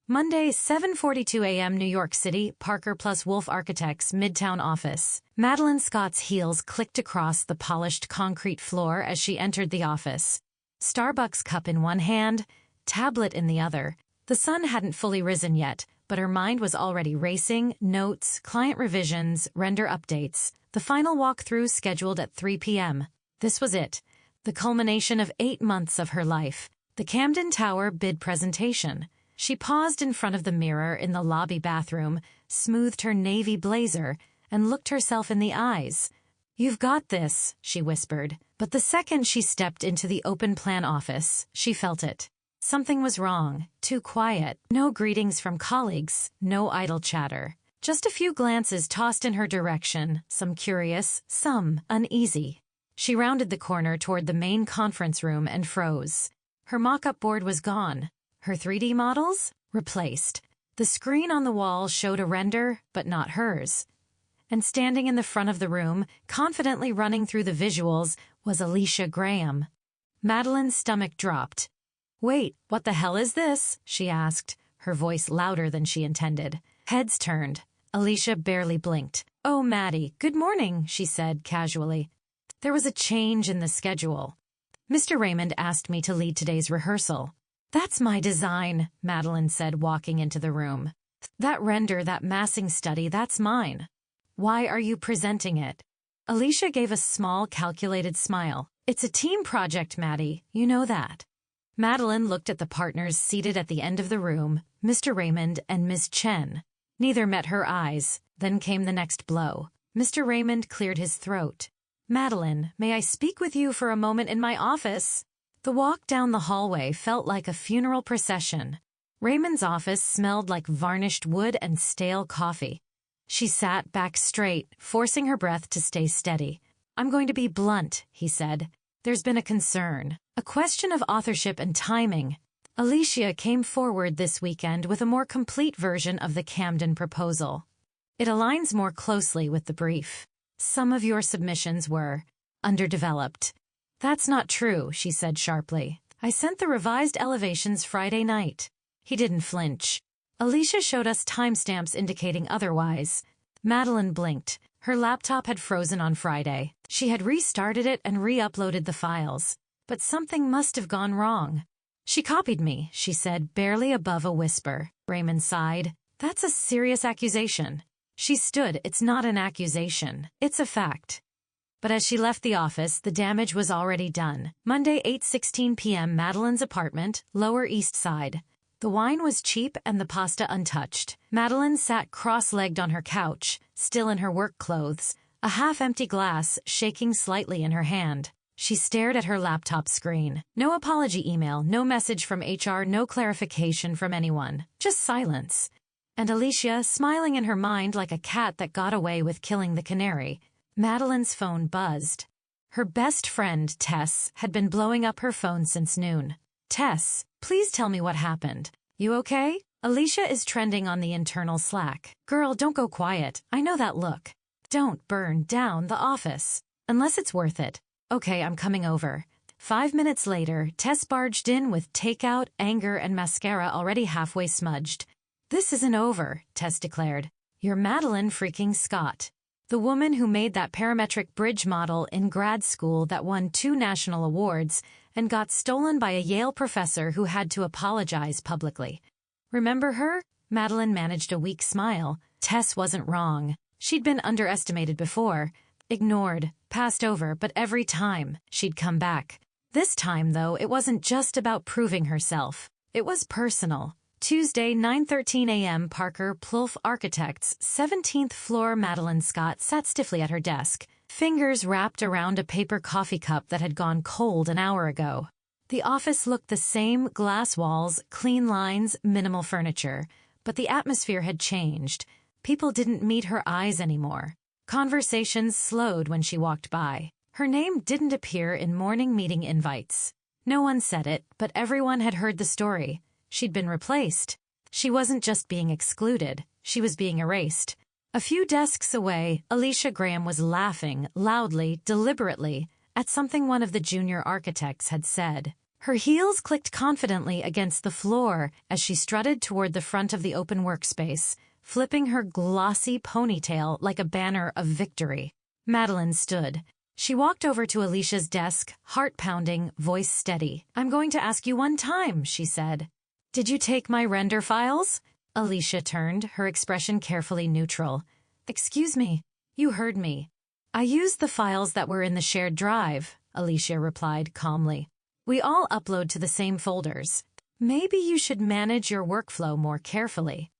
Monday, 7:42 a.m. New York City, Parker plus Wolf Architects, Midtown office. Madeline Scott's heels clicked across the polished concrete floor as she entered the office. Starbucks cup in one hand, tablet in the other. The sun hadn't fully risen yet, but her mind was already racing, notes, client revisions, render updates. The final walkthrough scheduled at 3 p.m. This was it, the culmination of 8 months of her life. The Camden Tower bid presentation. She paused in front of the mirror in the lobby bathroom, smoothed her navy blazer, and looked herself in the eyes. "You've got this," she whispered. But the second she stepped into the open plan office, she felt it. Something was wrong, too quiet, no greetings from colleagues, no idle chatter. Just a few glances tossed in her direction, some curious, some uneasy. She rounded the corner toward the main conference room and froze. Her mock-up board was gone. Her 3D models? Replaced. The screen on the wall showed a render, but not hers. And standing in the front of the room, confidently running through the visuals, was Alicia Graham. Madeline's stomach dropped. "Wait, what the hell is this?" she asked, her voice louder than she intended. Heads turned. Alicia barely blinked. "Oh, Maddie, good morning," she said casually. There was a change in the schedule. "Mr. Raymond asked me to lead today's rehearsal." "That's my design," Madeline said, walking into the room. "That render, that massing study, that's mine. Why are you presenting it?" Alicia gave a small, calculated smile. "It's a team project, Maddie. You know that." Madeline looked at the partners seated at the end of the room, Mr. Raymond and Ms. Chen. Neither met her eyes. Then came the next blow. Mr. Raymond cleared his throat. "Madeline, may I speak with you for a moment in my office?" The walk down the hallway felt like a funeral procession. Raymond's office smelled like varnished wood and stale coffee. She sat back straight, forcing her breath to stay steady. "I'm going to be blunt," he said. "There's been a concern. A question of authorship and timing. Alicia came forward this weekend with a more complete version of the Camden proposal. It aligns more closely with the brief. Some of your submissions were underdeveloped." "That's not true," she said sharply. "I sent the revised elevations Friday night." He didn't flinch. "Alicia showed us timestamps indicating otherwise." Madeline blinked. Her laptop had frozen on Friday. She had restarted it and re-uploaded the files. But something must have gone wrong. "She copied me," she said, barely above a whisper. Raymond sighed. "That's a serious accusation." She stood. "It's not an accusation. It's a fact." But as she left the office, the damage was already done. Monday, 8:16 p.m., Madeline's apartment, Lower East Side. The wine was cheap and the pasta untouched. Madeline sat cross-legged on her couch, still in her work clothes, a half-empty glass shaking slightly in her hand. She stared at her laptop screen. No apology email, no message from HR, no clarification from anyone. Just silence. And Alicia, smiling in her mind like a cat that got away with killing the canary. Madeline's phone buzzed. Her best friend, Tess, had been blowing up her phone since noon. "Tess, please tell me what happened. You okay? Alicia is trending on the internal Slack. Girl, don't go quiet. I know that look. Don't burn down the office. Unless it's worth it. Okay, I'm coming over." 5 minutes later, Tess barged in with takeout, anger, and mascara already halfway smudged. "This isn't over," Tess declared. "You're Madeline freaking Scott. The woman who made that parametric bridge model in grad school that won 2 national awards and got stolen by a Yale professor who had to apologize publicly. Remember her?" Madeline managed a weak smile. Tess wasn't wrong. She'd been underestimated before, ignored, passed over, but every time she'd come back. This time, though, it wasn't just about proving herself. It was personal. Tuesday, 9:13 a.m., Parker Plouffe Architects, 17th floor. Madeline Scott sat stiffly at her desk, fingers wrapped around a paper coffee cup that had gone cold an hour ago. The office looked the same: glass walls, clean lines, minimal furniture. But the atmosphere had changed. People didn't meet her eyes anymore. Conversations slowed when she walked by. Her name didn't appear in morning meeting invites. No one said it, but everyone had heard the story. She'd been replaced. She wasn't just being excluded, she was being erased. A few desks away, Alicia Graham was laughing, loudly, deliberately, at something one of the junior architects had said. Her heels clicked confidently against the floor as she strutted toward the front of the open workspace, flipping her glossy ponytail like a banner of victory. Madeline stood. She walked over to Alicia's desk, heart pounding, voice steady. "I'm going to ask you one time," she said. "Did you take my render files?" Alicia turned, her expression carefully neutral. "Excuse me." "You heard me. I used the files that were in the shared drive," Alicia replied calmly. "We all upload to the same folders. Maybe you should manage your workflow more carefully."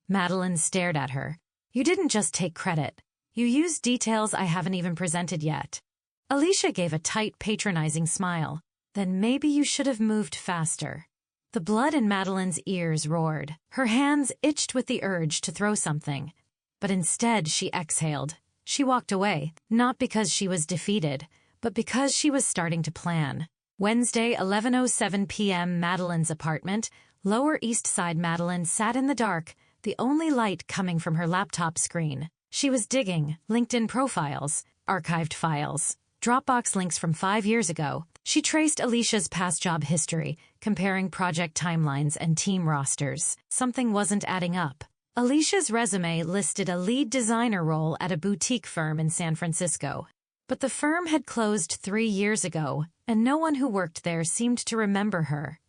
Madeline stared at her. "You didn't just take credit. You used details I haven't even presented yet." Alicia gave a tight, patronizing smile. "Then maybe you should have moved faster." The blood in Madeline's ears roared. Her hands itched with the urge to throw something. But instead she exhaled. She walked away, not because she was defeated, but because she was starting to plan. Wednesday, 11:07 p.m. Madeline's apartment. Lower East Side Madeline sat in the dark, the only light coming from her laptop screen. She was digging LinkedIn profiles, archived files, Dropbox links from 5 years ago. She traced Alicia's past job history, comparing project timelines and team rosters. Something wasn't adding up. Alicia's resume listed a lead designer role at a boutique firm in San Francisco. But the firm had closed 3 years ago, and no one who worked there seemed to remember her.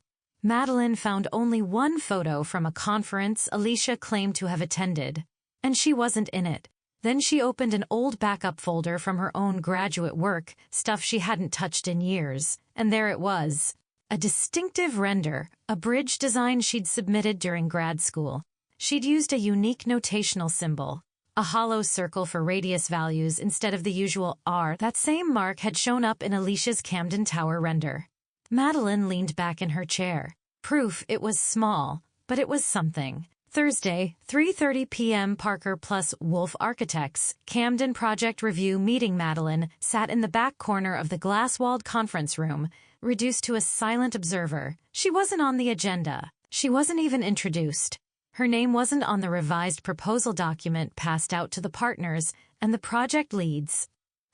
Madeline found only one photo from a conference Alicia claimed to have attended, and she wasn't in it. Then she opened an old backup folder from her own graduate work, stuff she hadn't touched in years, and there it was. A distinctive render, a bridge design she'd submitted during grad school. She'd used a unique notational symbol, a hollow circle for radius values instead of the usual R. That same mark had shown up in Alicia's Camden Tower render. Madeline leaned back in her chair. Proof it was small, but it was something. Thursday, 3:30 p.m. Parker plus Wolf Architects, Camden Project Review meeting. Madeline sat in the back corner of the glass-walled conference room, reduced to a silent observer. She wasn't on the agenda. She wasn't even introduced. Her name wasn't on the revised proposal document passed out to the partners and the project leads.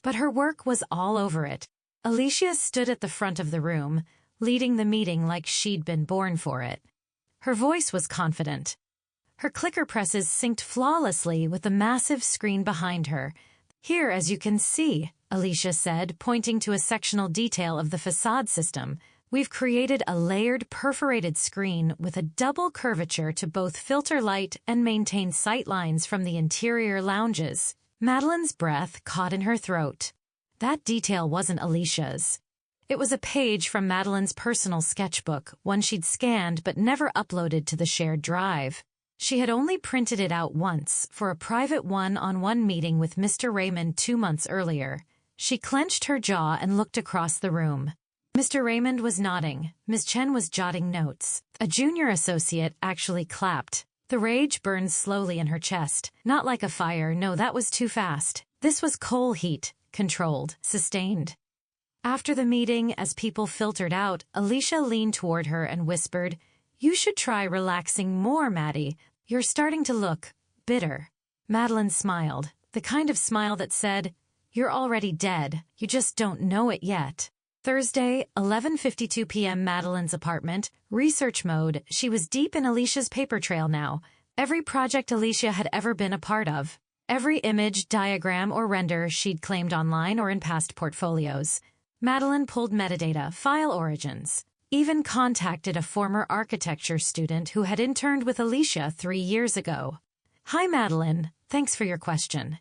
But her work was all over it. Alicia stood at the front of the room, leading the meeting like she'd been born for it. Her voice was confident. Her clicker presses synced flawlessly with the massive screen behind her. "Here, as you can see," Alicia said, pointing to a sectional detail of the facade system, "we've created a layered perforated screen with a double curvature to both filter light and maintain sight lines from the interior lounges." Madeline's breath caught in her throat. That detail wasn't Alicia's. It was a page from Madeline's personal sketchbook, one she'd scanned but never uploaded to the shared drive. She had only printed it out once for a private one-on-one meeting with Mr. Raymond 2 months earlier. She clenched her jaw and looked across the room. Mr. Raymond was nodding. Ms. Chen was jotting notes. A junior associate actually clapped. The rage burned slowly in her chest. Not like a fire, no, that was too fast. This was coal heat, controlled, sustained. After the meeting, as people filtered out, Alicia leaned toward her and whispered, "You should try relaxing more, Maddie. You're starting to look bitter." Madeline smiled, the kind of smile that said, "You're already dead. You just don't know it yet." Thursday, 11:52 p.m. Madeline's apartment, research mode. She was deep in Alicia's paper trail now. Every project Alicia had ever been a part of. Every image, diagram, or render she'd claimed online or in past portfolios. Madeline pulled metadata, file origins. Even contacted a former architecture student who had interned with Alicia 3 years ago. "Hi, Madeline. Thanks for your question.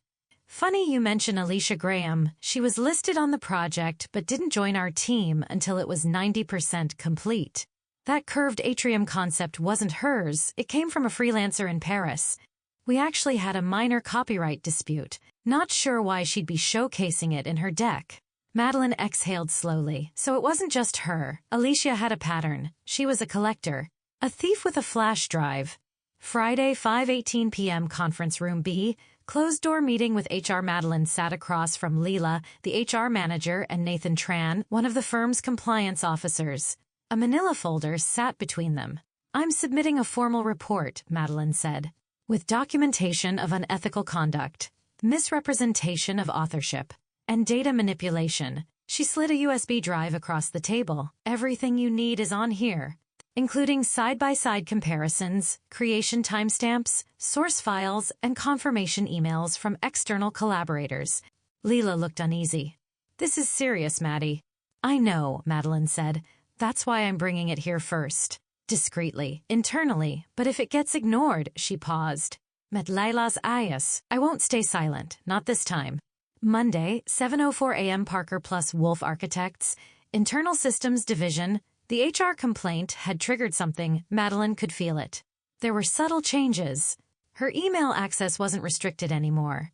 Funny you mention Alicia Graham. She was listed on the project but didn't join our team until it was 90% complete. That curved atrium concept wasn't hers. It came from a freelancer in Paris. We actually had a minor copyright dispute. Not sure why she'd be showcasing it in her deck." Madeline exhaled slowly. So it wasn't just her. Alicia had a pattern. She was a collector. A thief with a flash drive. Friday, 5:18 p.m. Conference Room B. Closed-door meeting with HR. Madeline sat across from Leela, the HR manager, and Nathan Tran, one of the firm's compliance officers. A manila folder sat between them. "I'm submitting a formal report," Madeline said, "with documentation of unethical conduct, misrepresentation of authorship, and data manipulation. She slid a USB drive across the table. Everything you need is on here, including side-by-side comparisons, creation timestamps, source files, and confirmation emails from external collaborators. Leela looked uneasy. This is serious, Maddie. I know, Madeline said. That's why I'm bringing it here first. Discreetly, internally, but if it gets ignored, she paused. Met Lailas ayas. I won't stay silent, not this time. Monday, 7:04 a.m. Parker plus Wolf Architects, Internal Systems Division. The HR complaint had triggered something. Madeline could feel it. There were subtle changes. Her email access wasn't restricted anymore.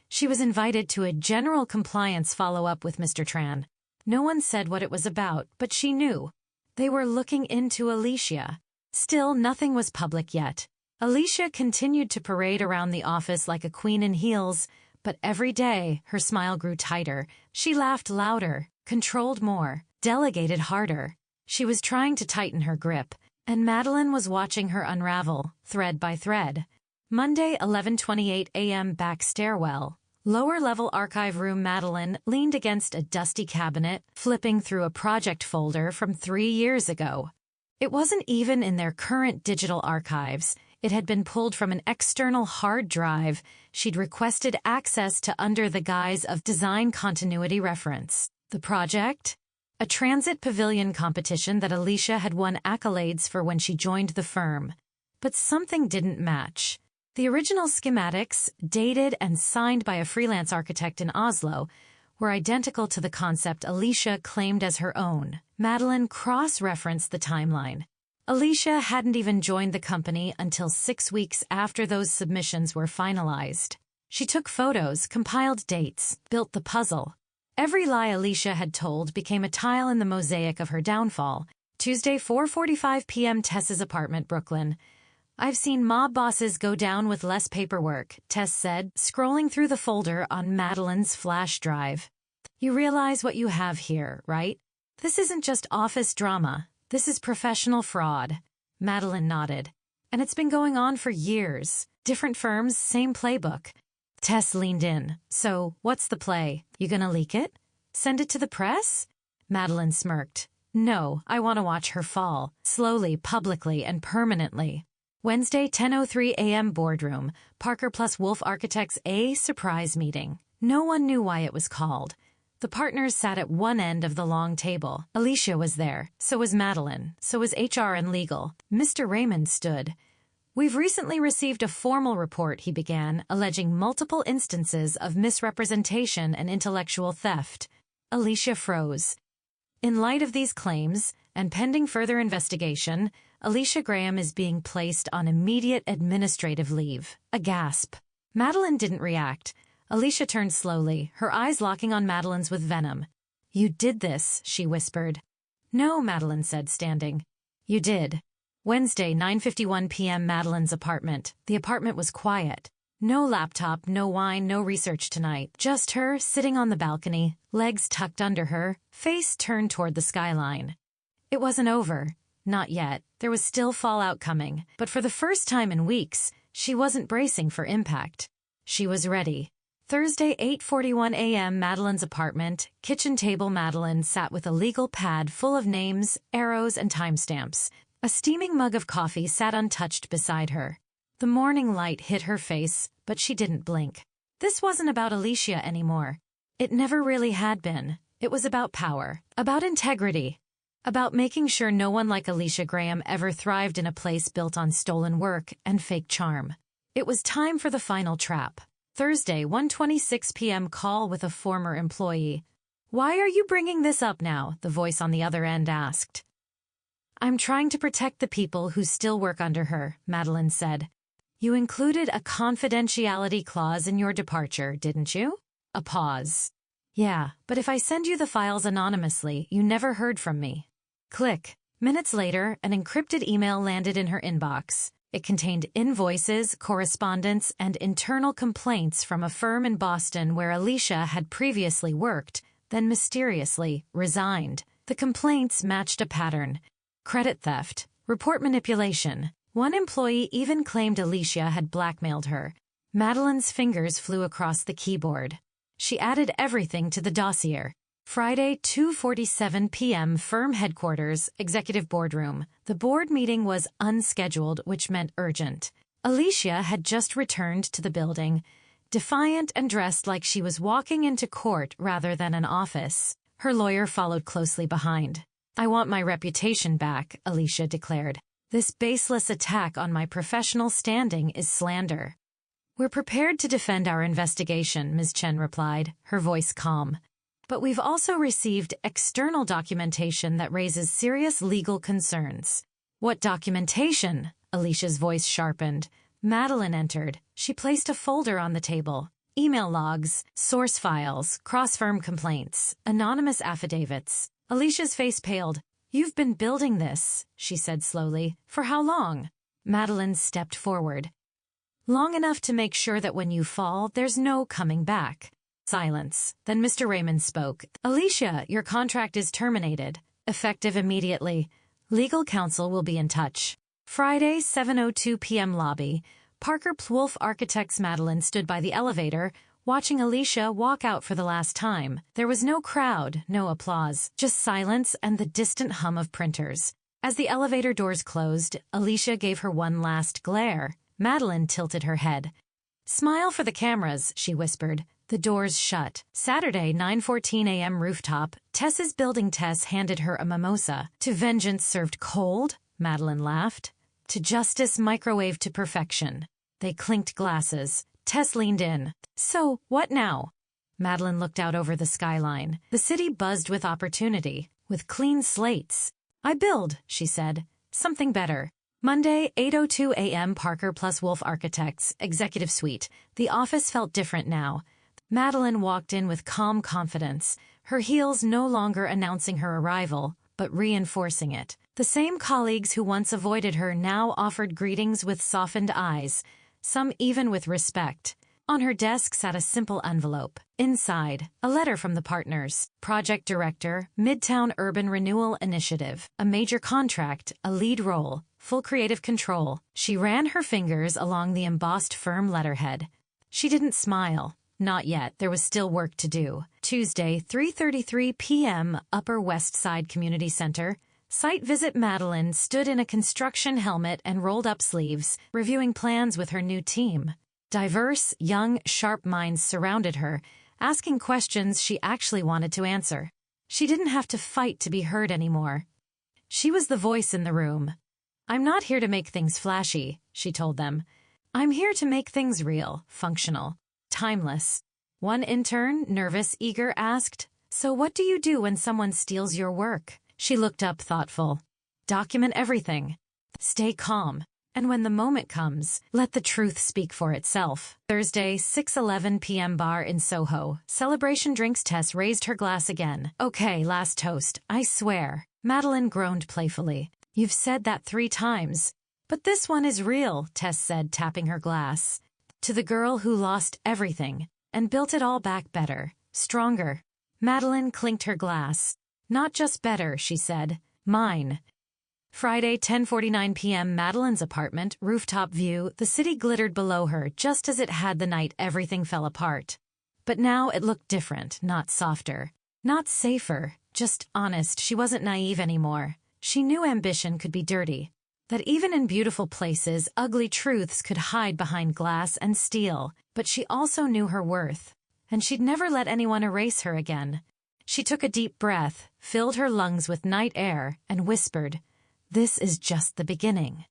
She was invited to a general compliance follow-up with Mr. Tran. No one said what it was about, but she knew. They were looking into Alicia. Still, nothing was public yet. Alicia continued to parade around the office like a queen in heels, but every day her smile grew tighter. She laughed louder, controlled more, delegated harder. She was trying to tighten her grip, and Madeline was watching her unravel, thread by thread. Monday, 11:28 a.m. Back stairwell. Lower-level archive room. Madeline leaned against a dusty cabinet, flipping through a project folder from 3 years ago. It wasn't even in their current digital archives. It had been pulled from an external hard drive she'd requested access to under the guise of design continuity reference. The project? A transit pavilion competition that Alicia had won accolades for when she joined the firm. But something didn't match. The original schematics, dated and signed by a freelance architect in Oslo, were identical to the concept Alicia claimed as her own. Madeline cross-referenced the timeline. Alicia hadn't even joined the company until 6 weeks after those submissions were finalized. She took photos, compiled dates, built the puzzle. Every lie Alicia had told became a tile in the mosaic of her downfall. Tuesday, 4:45 p.m. Tess's apartment, Brooklyn. I've seen mob bosses go down with less paperwork, Tess said, scrolling through the folder on Madeline's flash drive. You realize what you have here, right? This isn't just office drama. This is professional fraud. Madeline nodded. And it's been going on for years. Different firms, same playbook. Tess leaned in. So, what's the play? You gonna leak it? Send it to the press? Madeline smirked. No, I want to watch her fall. Slowly, publicly, and permanently. Wednesday, 10:03 a.m. Boardroom. Parker plus Wolf Architects A surprise meeting. No one knew why it was called. The partners sat at one end of the long table. Alicia was there. So was Madeline. So was HR and legal. Mr. Raymond stood. We've recently received a formal report, he began, alleging multiple instances of misrepresentation and intellectual theft. Alicia froze. In light of these claims, and pending further investigation, Alicia Graham is being placed on immediate administrative leave. A gasp. Madeline didn't react. Alicia turned slowly, her eyes locking on Madeline's with venom. You did this, she whispered. No, Madeline said, standing. You did. Wednesday, 9:51 p.m. Madeline's apartment. The apartment was quiet. No laptop, no wine, no research tonight. Just her, sitting on the balcony, legs tucked under her, face turned toward the skyline. It wasn't over. Not yet. There was still fallout coming. But for the first time in weeks, she wasn't bracing for impact. She was ready. Thursday, 8:41 a.m. Madeline's apartment. Kitchen table. Madeline sat with a legal pad full of names, arrows, and timestamps. A steaming mug of coffee sat untouched beside her. The morning light hit her face, but she didn't blink. This wasn't about Alicia anymore. It never really had been. It was about power, about integrity, about making sure no one like Alicia Graham ever thrived in a place built on stolen work and fake charm. It was time for the final trap. Thursday, 1:26 p.m. Call with a former employee. Why are you bringing this up now? The voice on the other end asked. I'm trying to protect the people who still work under her, Madeline said. You included a confidentiality clause in your departure, didn't you? A pause. Yeah, but if I send you the files anonymously, you never heard from me. Click. Minutes later, an encrypted email landed in her inbox. It contained invoices, correspondence, and internal complaints from a firm in Boston where Alicia had previously worked, then mysteriously resigned. The complaints matched a pattern. Credit theft, report manipulation. One employee even claimed Alicia had blackmailed her. Madeline's fingers flew across the keyboard. She added everything to the dossier. Friday, 2:47 p.m. Firm headquarters, executive boardroom. The board meeting was unscheduled, which meant urgent. Alicia had just returned to the building, defiant and dressed like she was walking into court rather than an office. Her lawyer followed closely behind. "I want my reputation back," Alicia declared. "This baseless attack on my professional standing is slander." "We're prepared to defend our investigation," Ms. Chen replied, her voice calm. "But we've also received external documentation that raises serious legal concerns." "What documentation?" Alicia's voice sharpened. Madeline entered. She placed a folder on the table. Email logs, source files, cross-firm complaints, anonymous affidavits. Alicia's face paled. "You've been building this," she said slowly. "For how long?" Madeline stepped forward. "Long enough to make sure that when you fall, there's no coming back." Silence. Then Mr. Raymond spoke. "Alicia, your contract is terminated. Effective immediately. Legal counsel will be in touch." Friday, 7:02 p.m. lobby. Parker Wolf Architects. Madeline stood by the elevator, watching Alicia walk out for the last time. There was no crowd, no applause, just silence and the distant hum of printers. As the elevator doors closed, Alicia gave her one last glare. Madeline tilted her head. "Smile for the cameras," she whispered. The doors shut. Saturday, 9:14 a.m. rooftop. Tess's building. Tess handed her a mimosa. "To vengeance served cold?" Madeline laughed. "To justice microwaved to perfection." They clinked glasses. Tess leaned in. "So, what now?" Madeline looked out over the skyline. The city buzzed with opportunity, with clean slates. "I build," she said. "Something better." Monday, 8:02 a.m. Parker plus Wolf Architects, Executive Suite. The office felt different now. Madeline walked in with calm confidence, her heels no longer announcing her arrival, but reinforcing it. The same colleagues who once avoided her now offered greetings with softened eyes, some even with respect. On her desk sat a simple envelope. Inside, a letter from the partners. Project Director, Midtown Urban Renewal Initiative. A major contract, a lead role, full creative control. She ran her fingers along the embossed firm letterhead. She didn't smile. Not yet. There was still work to do. Tuesday, 3:33 p.m. Upper West Side Community Center. Site visit. Madeline stood in a construction helmet and rolled-up sleeves, reviewing plans with her new team. Diverse, young, sharp minds surrounded her, asking questions she actually wanted to answer. She didn't have to fight to be heard anymore. She was the voice in the room. "I'm not here to make things flashy," she told them. "I'm here to make things real, functional, timeless." One intern, nervous, eager, asked, "So what do you do when someone steals your work?" She looked up, thoughtful. "Document everything. Stay calm. And when the moment comes, let the truth speak for itself." Thursday, 6:11 p.m. Bar in Soho. Celebration drinks. Tess raised her glass again. "Okay, last toast, I swear." Madeline groaned playfully. "You've said that 3 times. But this one is real," Tess said, tapping her glass. "To the girl who lost everything and built it all back better, stronger." Madeline clinked her glass. "Not just better," she said. "Mine." Friday, 10:49 p.m. Madeline's apartment, rooftop view. The city glittered below her just as it had the night everything fell apart. But now it looked different, not softer, not safer, just honest. She wasn't naive anymore. She knew ambition could be dirty, that even in beautiful places, ugly truths could hide behind glass and steel. But she also knew her worth, and she'd never let anyone erase her again. She took a deep breath, filled her lungs with night air, and whispered, "This is just the beginning."